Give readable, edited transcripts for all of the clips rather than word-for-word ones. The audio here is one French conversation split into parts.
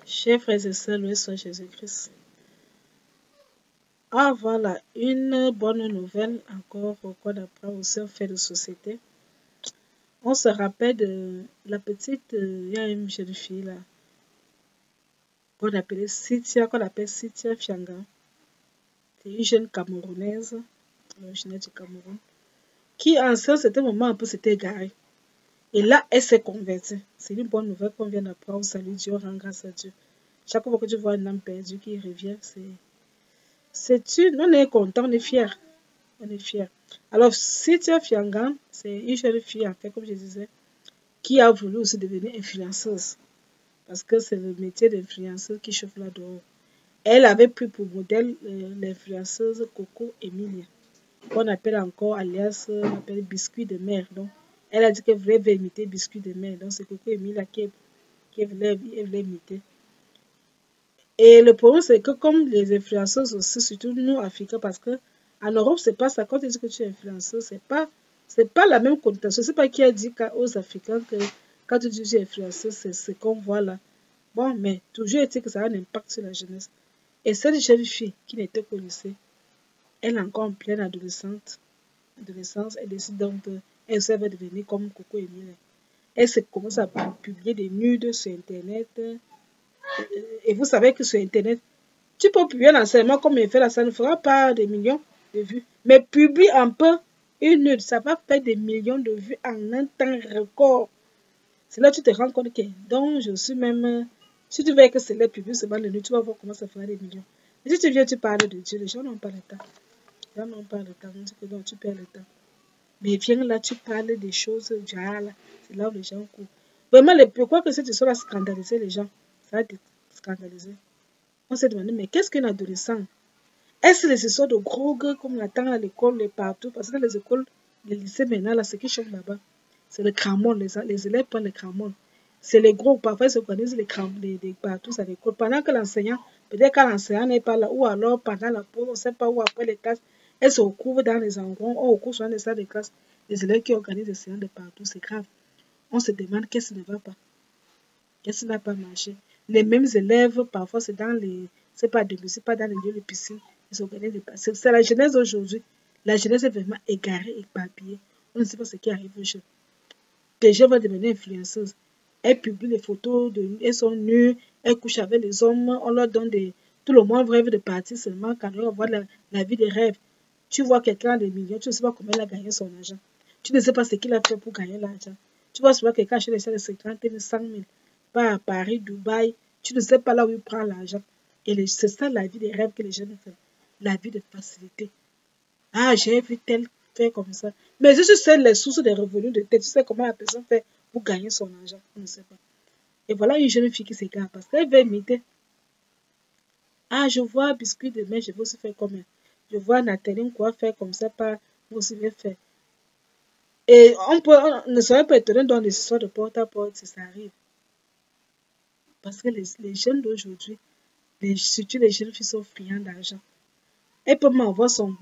Chers frères et sœurs, loué soit Jésus-Christ. Ah voilà, une bonne nouvelle encore qu'on apprend aussi en fait de société. On se rappelle de la petite, il y a une jeune fille là, qu'on appelle Cynthia Fianga. C'est une jeune Camerounaise, originaire du Cameroun, qui en un certain moment un peu s'était égarée. Et là, elle s'est convertie. C'est une bonne nouvelle qu'on vient d'apprendre. Salut Dieu, rend grâce à Dieu. Chaque fois que tu vois un âme perdu qui revient, on est content, on est fier. On est fier. Alors, Cynthia Fianga, c'est une jeune fille, en fait, comme je disais, qui a voulu aussi devenir influenceuse. Parce que c'est le métier d'influenceuse qui chauffe là dehors. Elle avait pris pour modèle l'influenceuse Coco Emilia, qu'on appelle encore, alias, on appelle biscuit de mer. Donc, elle a dit qu'elle voulait imiter biscuit de mer. Donc, c'est Coco Emilia qui voulait imiter. Et le problème, c'est que comme les influenceuses aussi, surtout nous, Africains, parce que en Europe, c'est pas ça. Quand tu dis que tu es influenceuse, c'est pas la même connotation. C'est pas qui a dit aux Africains que quand tu dis que tu es influenceuse, c'est ce qu'on voit là. Bon, mais toujours est-il que ça a un impact sur la jeunesse. Et cette jeune fille qui n'était qu'au lycée, elle est encore en pleine adolescence, elle décide donc elle aussi va devenir comme Coco Emilia. Elle commence à publier des nudes sur Internet. Et vous savez que sur Internet, tu peux publier un enseignement comme il fait là, ça ne fera pas des millions de vues. Mais publie un peu une nude, ça va faire des millions de vues en un temps record. C'est là que tu te rends compte que, donc je suis même, si tu veux que c'est les publics seulement le nude, tu vas voir comment ça fera des millions. Mais si tu viens, tu parles de Dieu, les gens n'ont pas le temps. Les gens n'ont pas le temps, on dit que donc tu perds le temps. Mais viens là, tu parles des choses, là, c'est là où les gens courent. Vraiment, pourquoi que cette histoire a scandalisé les gens? Ça a scandalisé. On s'est demandé, mais qu'est-ce qu'un adolescent? Est-ce les histoires de drogue comme on attend à l'école et partout? Parce que dans les écoles, les lycées maintenant, là, ce qui change là-bas, c'est le cramon. Les élèves prennent le cramon. C'est les gros, parfois ils s'organisent les partout à l'école. Pendant que l'enseignant, peut-être quand l'enseignant n'est pas là, ou alors pendant la pause, on ne sait pas où après les classes, elles se retrouvent dans les endroits, on recouvre souvent les salles de classe, les élèves qui organisent des séances de partout, c'est grave. On se demande qu'est-ce qui ne va pas. Qu'est-ce qui n'a pas marché? Les mêmes élèves, parfois, c'est dans les. C'est pas dans les lieux de piscine. C'est la jeunesse d'aujourd'hui. La jeunesse est vraiment égarée, éparpillée. On ne sait pas ce qui arrive aux jeunes. Les jeunes vont devenir influenceuses. Elles publient les photos, elles sont nues, elles couchent avec les hommes, on leur donne des. Tout le monde rêve de partir seulement quand on voit la vie des rêves. Tu vois quelqu'un a des millions, tu ne sais pas comment il a gagné son argent. Tu ne sais pas ce qu'il a fait pour gagner l'argent. Tu vois souvent quelqu'un achète des choses de 50 000, 100 000. Pas à Paris, Dubaï, tu ne sais pas là où il prend l'argent. Et c'est ça la vie des rêves que les jeunes font. La vie de facilité. Ah, j'ai vu tel faire comme ça. Mais si tu sais les sources des revenus de tel, tu sais comment la personne fait pour gagner son argent. On ne sait pas. Et voilà une jeune fille qui s'égare parce qu'elle veut imiter. Ah, je vois biscuit de mer, je veux aussi faire comme elle. Je vois Nathalie quoi faire comme ça, pas moi aussi je vais faire. Et on ne serait pas étonné dans les histoires de porte à porte si ça arrive. Parce que les jeunes d'aujourd'hui, surtout les jeunes filles sont friands d'argent. Elle peut m'envoyer son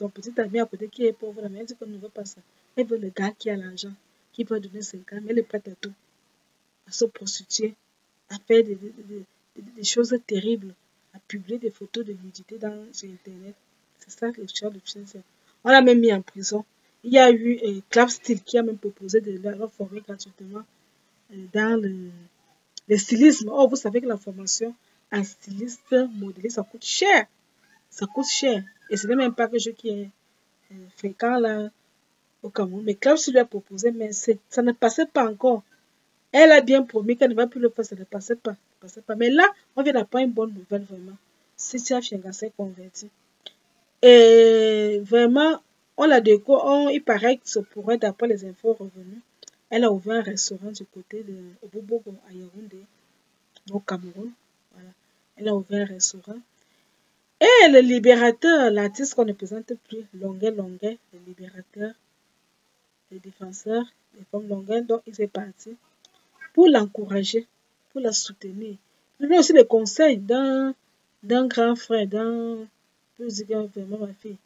petit ami à côté qui est pauvre, mais elle dit qu'elle ne veut pas ça. Elle veut le gars qui a l'argent, qui peut donner 50, mais elle est prête à tout. À se prostituer, à faire des choses terribles, à publier des photos de nudité sur Internet. C'est ça le genre de choses. On l'a même mis en prison. Il y a eu Clapstill qui a même proposé de leur former gratuitement dans le stylisme. Oh, vous savez que la formation en styliste modéliste, ça coûte cher. Ça coûte cher. Et ce n'est même pas quelque chose qui est fréquent là au Cameroun. Mais Clapstill lui a proposé, mais ça ne passait pas encore. Elle a bien promis qu'elle ne va plus le faire, ça ne passait pas. Mais là, on vient d'apprendre une bonne nouvelle vraiment. Cynthia Fianga s'est convertie. Et vraiment, on la découvre, il paraît que ça pourrait, d'après les infos revenues, elle a ouvert un restaurant du côté de Obobogo à Yaoundé, au Cameroun. Voilà. Elle a ouvert un restaurant. Et le libérateur, l'artiste qu'on ne présente plus, Longuet, le libérateur, le défenseur, les femmes Longuet, donc il est parti pour l'encourager, pour la soutenir. Il donne aussi des conseils d'un grand frère, pour dire vraiment ma fille,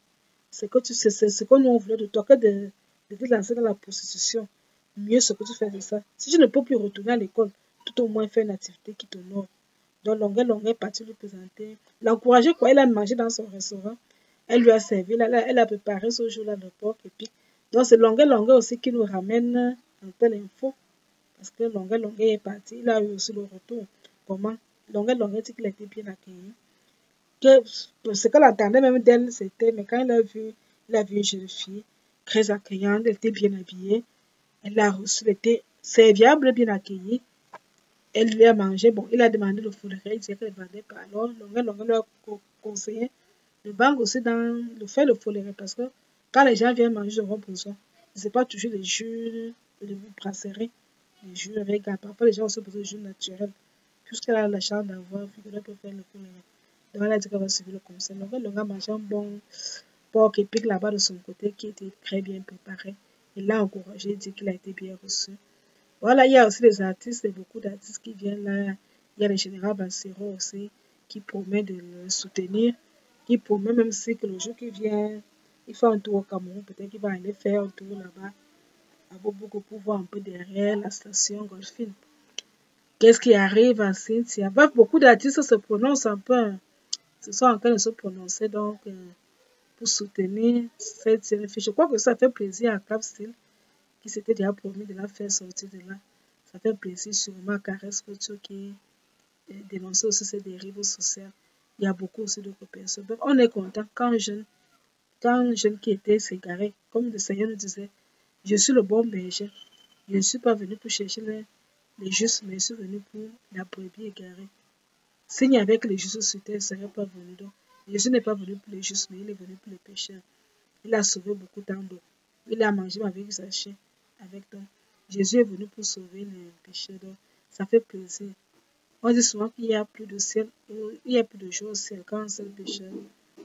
c'est ce que nous on voulait de toi, que de te lancer dans la prostitution. Mieux ce que tu fais de ça. Si tu ne peux plus retourner à l'école, tout au moins faire une activité qui t'honore. Donc, Longueuil est partie lui présenter, l'encourager quoi. Elle a mangé dans son restaurant. Elle lui a servi, elle a préparé ce jour-là le porc épic. Donc, c'est Longueuil aussi qui nous ramène un tel info. Parce que Longueuil est parti. Il a eu aussi le retour. Comment Longueuil dit qu'il a été bien accueilli. Que ce qu'elle attendait même d'elle, c'était, mais quand il a vu une jeune fille très accueillante, elle était bien habillée. Elle l'a reçue, elle était serviable, bien accueillie. Elle lui a mangé. Bon, il a demandé le fouleret, il disait qu'elle ne vendait pas. Alors, Longueuil lui a conseillé de vendre aussi dans le fait le fouleret. Parce que quand les gens viennent manger, ils auront besoin. Ce n'est pas toujours les jus de brasserie, les jus avec gars. Parfois, les gens ont aussi besoin de jus naturels. Puisqu'elle a la chance d'avoir, elle peut faire le fouleret. Donc, elle a dit qu'elle va suivre le conseil. Longueuil a mangé un bon porc épic là-bas de son côté qui était très bien préparé. Il l'a encouragé, il dit qu'il a été bien reçu. Voilà, il y a aussi des artistes, beaucoup d'artistes qui viennent là. Il y a le général Bassero aussi qui promet de le soutenir, qui promet même si que le jour qu'il vient, il fait un tour au Cameroun, peut-être qu'il va aller faire un tour là-bas à Boboko pour voir un peu derrière la station Golfine. Qu'est-ce qui arrive à Cynthia? Bref, beaucoup d'artistes se prononcent un peu, se sont en train de se prononcer donc pour soutenir cette série. Je crois que ça fait plaisir à Capstyle qui s'était déjà promis de la faire sortir de là. Ça fait plaisir sûrement à Caresse Couture qui dénonçait aussi ces dérives sociales. Il y a beaucoup aussi d'autres personnes. Donc, on est content quand un jeune qui était ségaré, comme le Seigneur nous disait, je suis le bon berger. Je ne suis pas venu pour chercher les justes, mais je suis venu pour la brebis égarée. S'il n'y avait que les justes sur terre, il ne serait pas venu. Donc, Jésus n'est pas venu pour les justes, mais il est venu pour les pécheurs. Il a sauvé beaucoup tant d'autres. Il a mangé avec sa chair, avec toi. Jésus est venu pour sauver les pécheurs. Donc, ça fait plaisir. On dit souvent qu'il y a plus de ciel, il y a plus de joie au ciel quand un seul pécheur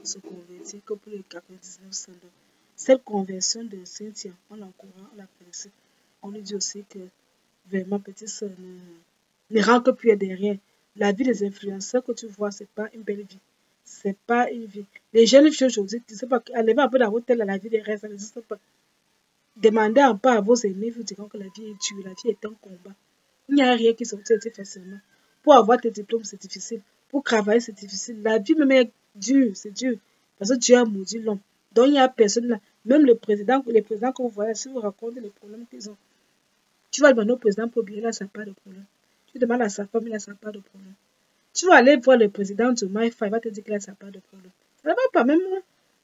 se convertit que pour les 99 donc, cette conversion de Cynthia, on l'encourage, on la félicite. On lui dit aussi que vraiment, petite sœur, ne rentre plus derrière. La vie des influenceurs que tu vois, ce n'est pas une belle vie. Ce n'est pas une vie. Les jeunes filles aujourd'hui, tu ne sais pas, allez un peu dans votre tête, la vie des rêves, ça n'existe pas. Demandez un peu à vos amis, vous diront que la vie est dure, la vie est un combat. Il n'y a rien qui sortit facilement. Pour avoir tes diplômes, c'est difficile. Pour travailler, c'est difficile. La vie même est dure, c'est dur. Parce que Dieu a maudit l'homme. Donc il n'y a personne là. Même les présidents que vous voyez, si vous racontez les problèmes qu'ils ont, tu vas demander au président pour bien, il n'a pas de problème. Tu demandes à sa femme, il n'a pas de problème. Tu vas aller voir le président de MyFi, il va te dire qu'il n'a pas de problème. Ça ne va pas, même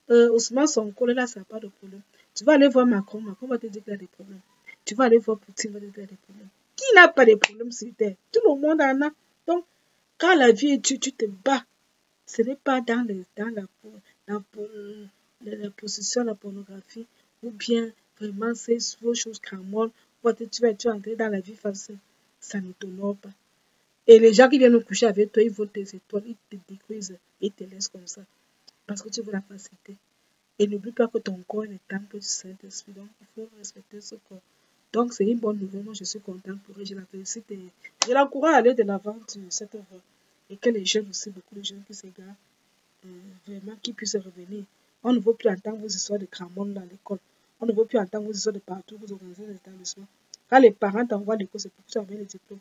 Ousmane Sonko, là, ça n'a pas de problème. Tu vas aller voir Macron va te dire qu'il a des problèmes. Tu vas aller voir Poutine, il va te dire qu'il a des problèmes. Qui n'a pas de problèmes sur terre? Tout le monde en a. Donc, quand la vie est dure, tu te bats. Ce n'est pas dans la possession, la pornographie, ou bien vraiment ces choses cramoises, tu vas entrer dans la vie facile. Ça ne t'honore pas. Et les gens qui viennent nous coucher avec toi, ils volent tes étoiles, ils te détruisent, ils te laissent comme ça. Parce que tu veux la facilité. Et n'oublie pas que ton corps est le temple du Saint-Esprit. Donc, il faut respecter ce corps. Donc, c'est une bonne nouvelle. Moi, je suis contente pour elle. Je la félicite et je l'encourage à aller de l'avant de cette œuvre. Et que les jeunes aussi, beaucoup de jeunes qui s'égarent, vraiment, qui puissent revenir. On ne veut plus entendre vos histoires de cramonde dans l'école. On ne veut plus entendre vos histoires de partout, vous organisez des établissements. Quand les parents t'envoient à l'école, c'est pour que tu amènes les diplômes.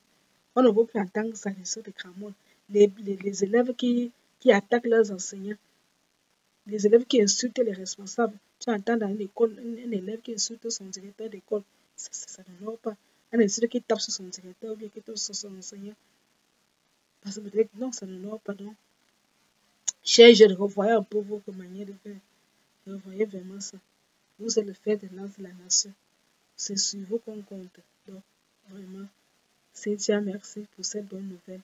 On ne veut plus entendre ça, les histoires de cramonde. Les élèves qui attaquent leurs enseignants. Les élèves qui insultent les responsables. Tu entends dans une école un élève qui insulte son directeur d'école. Ça ne va pas. Un insulte qui tape sur son directeur ou bien qui tape sur son enseignant. Parce que peut-être non, ça ne va pas. Donc, chers jeunes, revoyez un peu votre manière de faire. Revoyez vraiment ça. Vous êtes le fer de lance de la nation. C'est sur vous qu'on compte. Donc, vraiment, Cynthia, merci pour cette bonne nouvelle.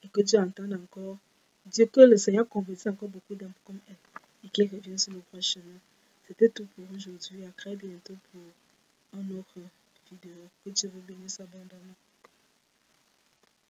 Et que Dieu entende encore. Dieu, que le Seigneur convertisse encore beaucoup d'hommes comme elle. Et qu'il revienne sur le droit chemin. C'était tout pour aujourd'hui. À très bientôt pour une autre vidéo. Que Dieu vous bénisse abondamment.